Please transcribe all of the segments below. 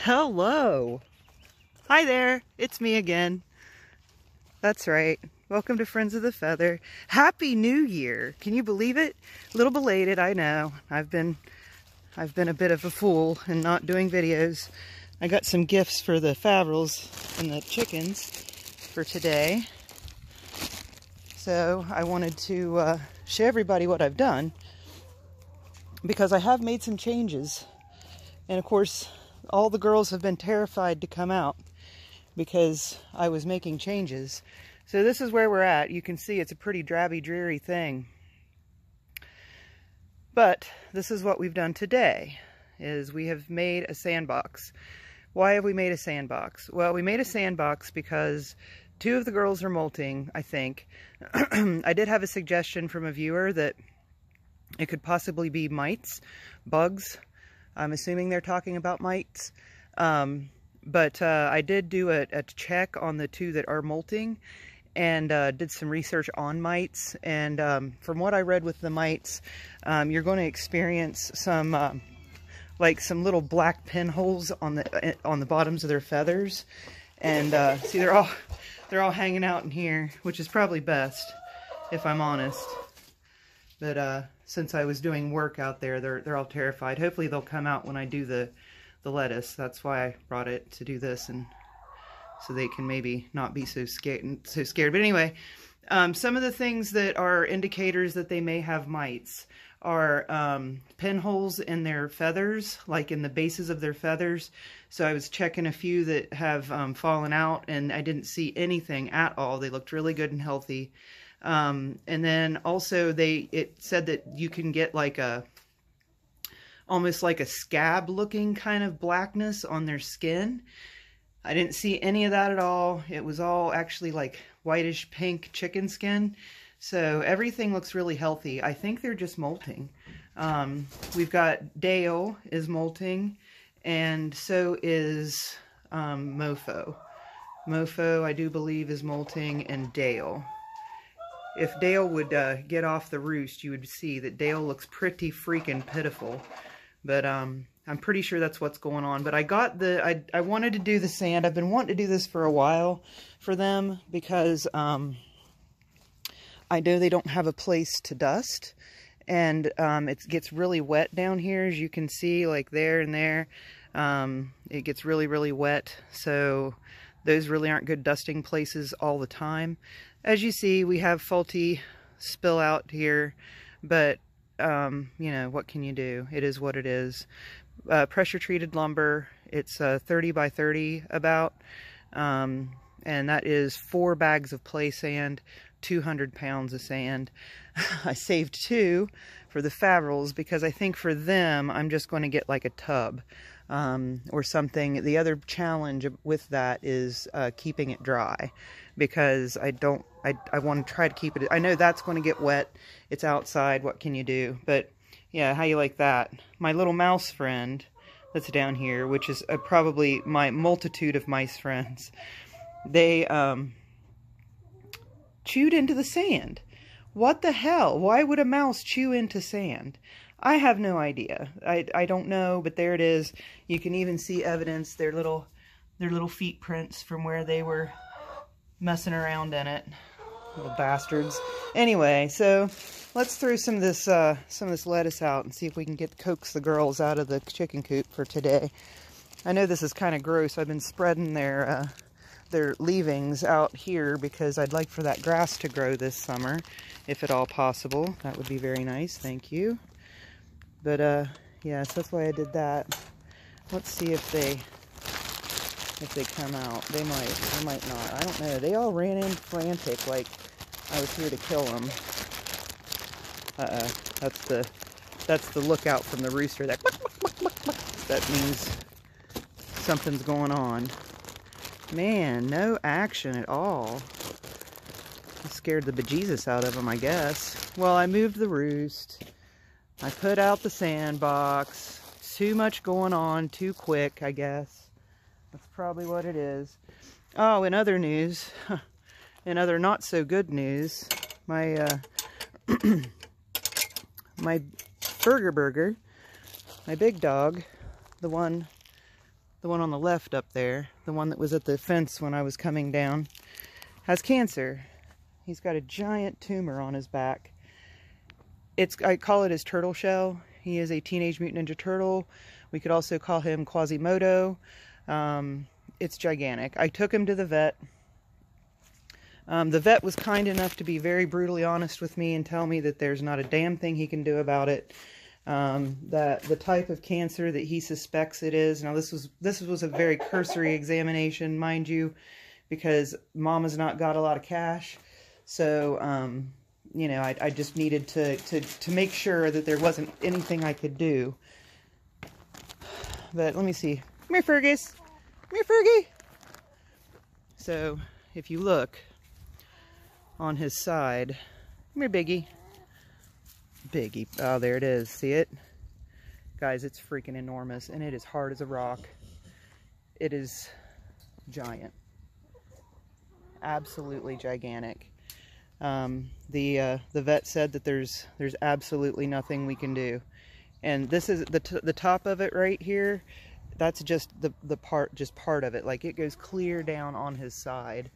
Hello. Hi there. It's me again. That's right. Welcome to Friends of the Feather. Happy New Year. Can you believe it? A little belated, I know. I've been a bit of a fool in not doing videos. I got some gifts for the Favrils and the chickens for today. So I wanted to show everybody what I've done, because I have made some changes. And of course, all the girls have been terrified to come out because I was making changes. So this is where we're at. You can see it's a pretty drabby, dreary thing. But this is what we've done today, is we have made a sandbox. Why have we made a sandbox? Well, we made a sandbox because two of the girls are molting, I think. I did have a suggestion from a viewer that it could possibly be mites, bugs. I'm assuming they're talking about mites. But I did do a check on the two that are molting, and did some research on mites. And from what I read with the mites, you're going to experience some like some little black pinholes on the bottoms of their feathers. And see, they're all hanging out in here, which is probably best, if I'm honest. But since I was doing work out there, they're all terrified. Hopefully they'll come out when I do the lettuce. That's why I brought it, to do this, and so they can maybe not be so scared. But anyway, some of the things that are indicators that they may have mites are pinholes in their feathers, like in the bases of their feathers. So I was checking a few that have fallen out, and I didn't see anything at all. They looked really good and healthy. And then also it said that you can get like almost like a scab looking kind of blackness on their skin. I didn't see any of that at all. It was all actually like whitish pink chicken skin. So everything looks really healthy. I think they're just molting. We've got Dale is molting, and so is Mofo. Mofo, I do believe, is molting, and Dale. If Dale would get off the roost, you would see that Dale looks pretty freaking pitiful. But I'm pretty sure that's what's going on. But I got I wanted to do the sand. I've been wanting to do this for a while for them, because I know they don't have a place to dust. And it gets really wet down here, as you can see, like there and there. It gets really, really wet. So those really aren't good dusting places all the time. As you see, we have faulty spill out here, but you know, what can you do? It is what it is. Pressure treated lumber. It's 30 by 30 about, and that is 4 bags of play sand, 200 pounds of sand. I saved 2 for the Favrils, because I think for them I'm just going to get like a tub or something. The other challenge with that is keeping it dry, because I want to try to keep it. I know that's going to get wet. It's outside. What can you do? But yeah, how you like that? My little mouse friend that's down here, which is probably my multitude of mice friends, they chewed into the sand. What the hell? Why would a mouse chew into sand? I have no idea. I don't know, but there it is. You can even see evidence, their little feet prints from where they were messing around in it. Little bastards. Anyway, so let's throw some of this lettuce out and see if we can coax the girls out of the chicken coop for today. I know this is kind of gross. I've been spreading their leavings out here because I'd like for that grass to grow this summer, if at all possible. That would be very nice. Thank you. But yeah, so that's why I did that. Let's see if they come out. They might not. I don't know. They all ran in frantic, like I was here to kill them. That's the lookout from the rooster. That means something's going on. Man, no action at all. I scared the bejesus out of them, I guess. Well, I moved the roost. I put out the sandbox. Too much going on, too quick, I guess. That's probably what it is. Oh, in other news, in other not so good news, my my Burger, my big dog, the one the one on the left up there, the one that was at the fence when I was coming down, has cancer. He's got a giant tumor on his back. I call it his turtle shell. He is a Teenage Mutant Ninja Turtle. We could also call him Quasimodo. It's gigantic. I took him to the vet. The vet was kind this to be very brutally honest with me and tell me that there's not a damn thing he can do about it. That the type of cancer that he suspects it is. Now this was a very cursory examination, mind you, because Mama's not got a lot of cash. So, you know, I just needed to make sure that there wasn't anything I could do. But let me see. Come here, Fergus. Come here, Fergie. So, if you look on his side, come here, Biggie. Biggie. Oh, there it is. See it? Guys, it's freaking enormous, and it is hard as a rock. It is giant. Absolutely gigantic. The vet said that there's absolutely nothing we can do. And this is the top of it right here. That's just part of it. Like, it goes clear down on his side.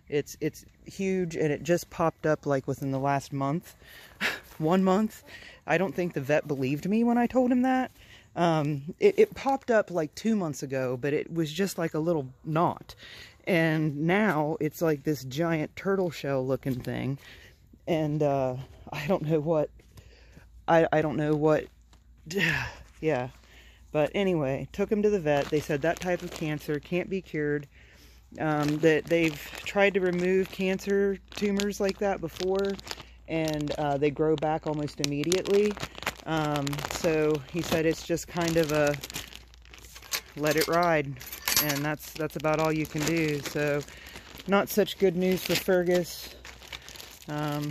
It's huge, and it just popped up like within the last month. 1 month. I don't think the vet believed me when I told him that. It popped up like 2 months ago, but it was just like a little knot. And now it's like this giant turtle shell looking thing. And I don't know what, I don't know what, yeah. But anyway, took him to the vet. They said that type of cancer can't be cured. That they've tried to remove cancer tumors like that before, and they grow back almost immediately. So he said it's just kind of a let it ride, and that's about all you can do. So not such good news for Fergus. I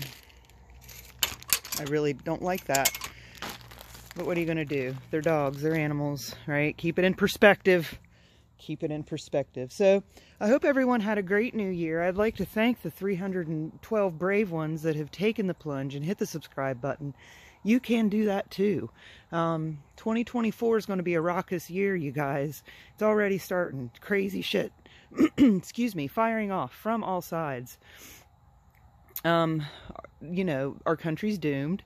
really don't like that. But what are you going to do? They're dogs, they're animals, right? Keep it in perspective. Keep it in perspective. So I hope everyone had a great new year. I'd like to thank the 312 brave ones that have taken the plunge and hit the subscribe button. You can do that too. 2024 is going to be a raucous year, you guys. It's already starting. Crazy shit. Excuse me. Firing off from all sides. You know, our country's doomed.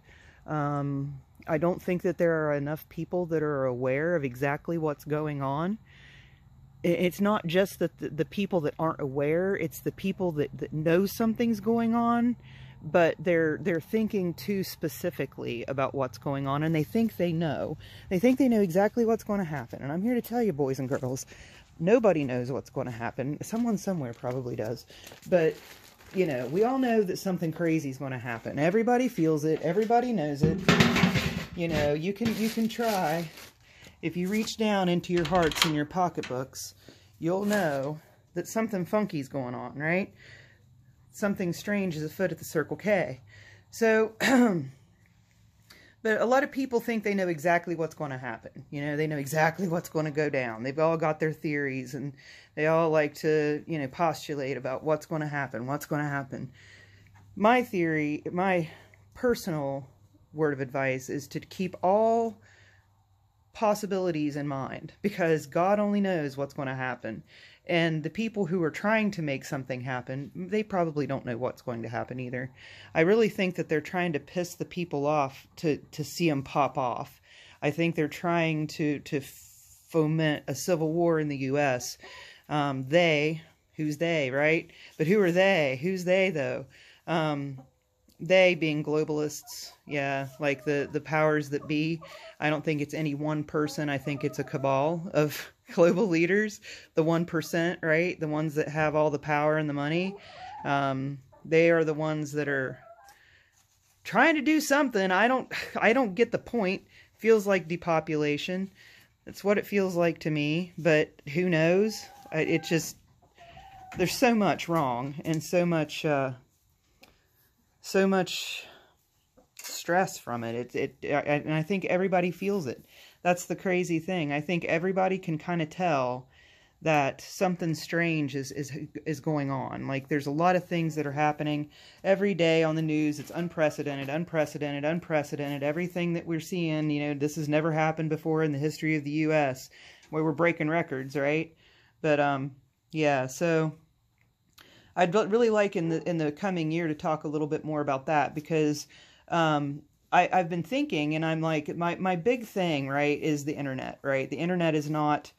I don't think that there are enough people that are aware of exactly what's going on. It's not just that the people that aren't aware, it's the people that know something's going on, but they're thinking too specifically about what's going on, and they think they know. They think they know exactly what's going to happen. And I'm here to tell you, boys and girls, nobody knows what's going to happen. Someone somewhere probably does. But, you know, we all know that something crazy is going to happen. Everybody feels it. Everybody knows it. You know, you can try. If you reach down into your hearts and your pocketbooks, you'll know that something funky's going on, right? Something strange is afoot at the Circle K. So, but a lot of people think they know exactly what's going to happen. You know, they know exactly what's going to go down. They've all got their theories, and they all like to, you know, postulate about what's going to happen, what's going to happen. My theory, my personal word of advice is to keep all possibilities in mind, because God only knows what's going to happen. And the people who are trying to make something happen, they probably don't know what's going to happen either. I really think that they're trying to piss the people off to see them pop off. I think they're trying to foment a civil war in the U.S. Who's they, right? But who are they? Who's they, though? They being globalists, yeah, like the powers that be. I don't think it's any one person. I think it's a cabal of global leaders, the 1%, right? The ones that have all the power and the money. They are the ones that are trying to do something. I don't get the point. Feels like depopulation. That's what it feels like to me, but who knows? It just, there's so much wrong and so much stress from it. And I think everybody feels it. That's the crazy thing. I think everybody can kind of tell that something strange is going on. Like, there's a lot of things that are happening every day on the news. It's unprecedented, unprecedented, unprecedented. Everything that we're seeing, you know, this has never happened before in the history of the U.S. where we're breaking records, right? But yeah, so I'd really like in the coming year to talk a little bit more about that, because I've been thinking, and I'm like, my big thing, right, is the internet, right? The internet is not,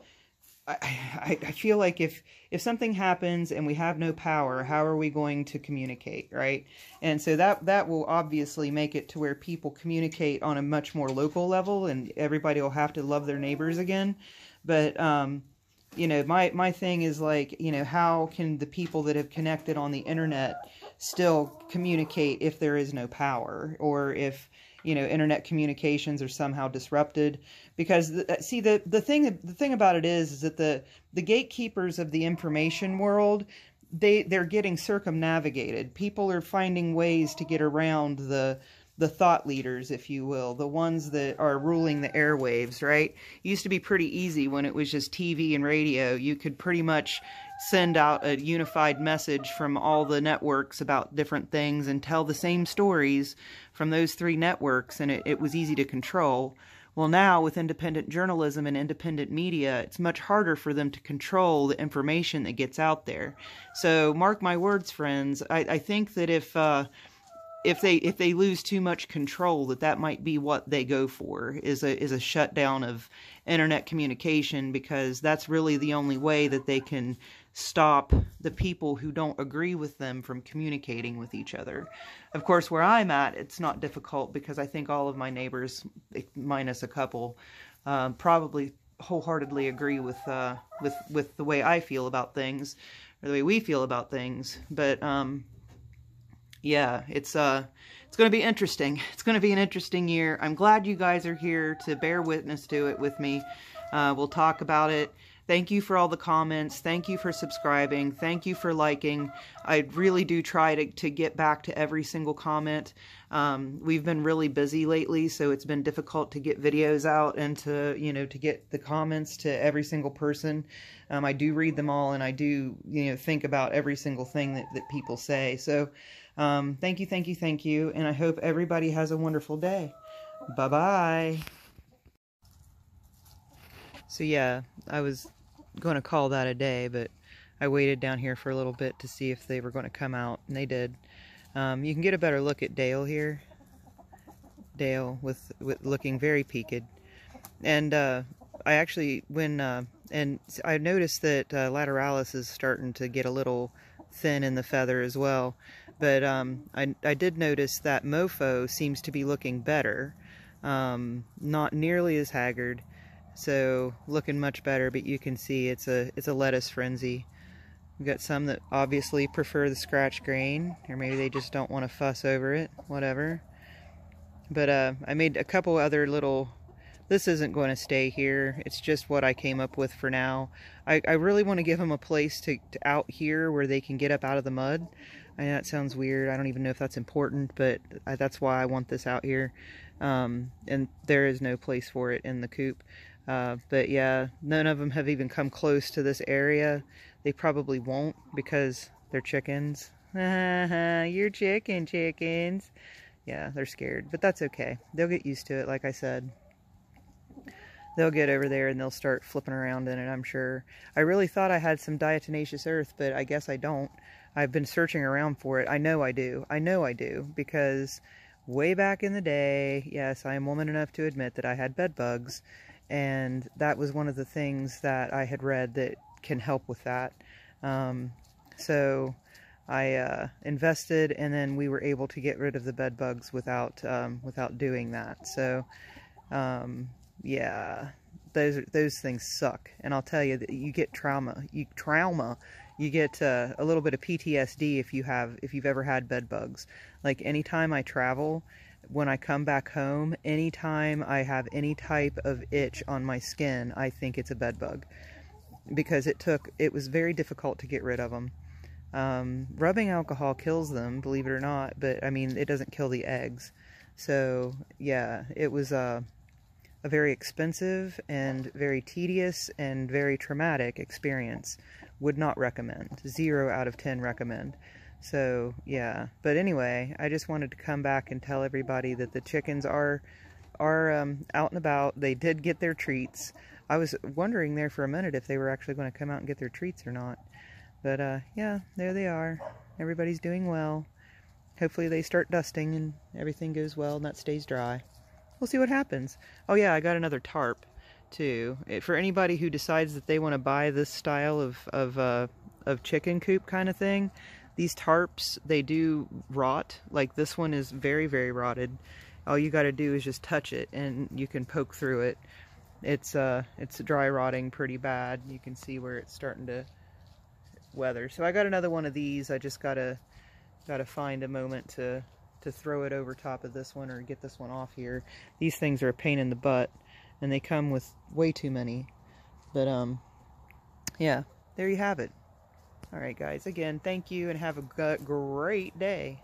I feel like if something happens and we have no power, how are we going to communicate, right? And so that will obviously make it to where people communicate on a much more local level, and everybody will have to love their neighbors again. But you know, my thing is like, you know, how can the people that have connected on the internet still communicate if there is no power, or if, you know, internet communications are somehow disrupted? Because see, the thing about it is that the gatekeepers of the information world, they're getting circumnavigated. People are finding ways to get around the thought leaders, if you will, the ones that are ruling the airwaves, right? It used to be pretty easy when it was just TV and radio. You could pretty much send out a unified message from all the networks about different things and tell the same stories from those 3 networks, and it was easy to control. Well, now with independent journalism and independent media, it's much harder for them to control the information that gets out there. So mark my words, friends, I think that if they lose too much control, that might be what they go for, is a shutdown of internet communication, because that's really the only way that they can stop the people who don't agree with them from communicating with each other. Of course, where I'm at, it's not difficult, because I think all of my neighbors, minus a couple, probably wholeheartely agree with the way I feel about things, or the way we feel about things. But yeah, it's going to be interesting. It's going to be an interesting year. I'm glad you guys are here to bear witness to it with me. We'll talk about it. Thank you for all the comments. Thank you for subscribing. Thank you for liking. I really do try to get back to every single comment. We've been really busy lately, so it's been difficult to get videos out and to, you know, to get the comments to every single person. I do read them all, and I do, you know, think about every single thing that people say. So thank you, and I hope everybody has a wonderful day. Bye-bye. So yeah, I was going to call that a day, but I waited down here for a little bit to see if they were going to come out, and they did. You can get a better look at Dale here. Dale with looking very peaked. And I actually, and I noticed that Lateralis is starting to get a little thin in the feather as well. But I did notice that Mofo seems to be looking better. Not nearly as haggard. So looking much better, but you can see it's a lettuce frenzy. We've got some that obviously prefer the scratch grain, or maybe they just don't want to fuss over it, whatever. But I made a couple other little, this isn't going to stay here, it's just what I came up with for now. I really want to give them a place to out here where they can get up out of the mud. I know that sounds weird, I don't even know if that's important, but that's why I want this out here. And there is no place for it in the coop. But yeah, none of them have even come close to this area. They probably won't, because they're chickens. You're chickens. Yeah, they're scared, but that's okay. They'll get used to it, like I said. They'll get over there and they'll start flipping around in it, I'm sure. I really thought I had some diatomaceous earth, but I guess I don't. I've been searching around for it. I know I do. I know I do, because way back in the day, yes, I am woman enough to admit that I had bed bugs. And that was one of the things that I had read that can help with that. So I invested, and then we were able to get rid of the bed bugs without doing that. So yeah, those things suck. And I'll tell you that you get trauma. You get a little bit of PTSD if you've ever had bed bugs. Like anytime I travel, when I come back home, anytime I have any type of itch on my skin, I think it's a bed bug, because it was very difficult to get rid of them. Rubbing alcohol kills them, believe it or not, but I mean, it doesn't kill the eggs. So yeah, it was a very expensive and very tedious and very traumatic experience. Would not recommend. 0 out of 10 recommend. So yeah, but anyway, I just wanted to come back and tell everybody that the chickens are out and about. They did get their treats. I was wondering there for a minute if they were actually going to come out and get their treats or not. But yeah, there they are. Everybody's doing well. Hopefully they start dusting and everything goes well and that stays dry. We'll see what happens. Oh yeah, I got another tarp too. For anybody who decides that they want to buy this style of chicken coop kind of thing, these tarps, they do rot. Like this one is very, very rotted. All you got to do is just touch it and you can poke through it. It's dry rotting pretty bad. You can see where it's starting to weather. So I got another one of these. I just gotta find a moment to throw it over top of this one or get this one off here. These things are a pain in the butt and they come with way too many. But yeah, there you have it. Alright guys, again, thank you and have a great day.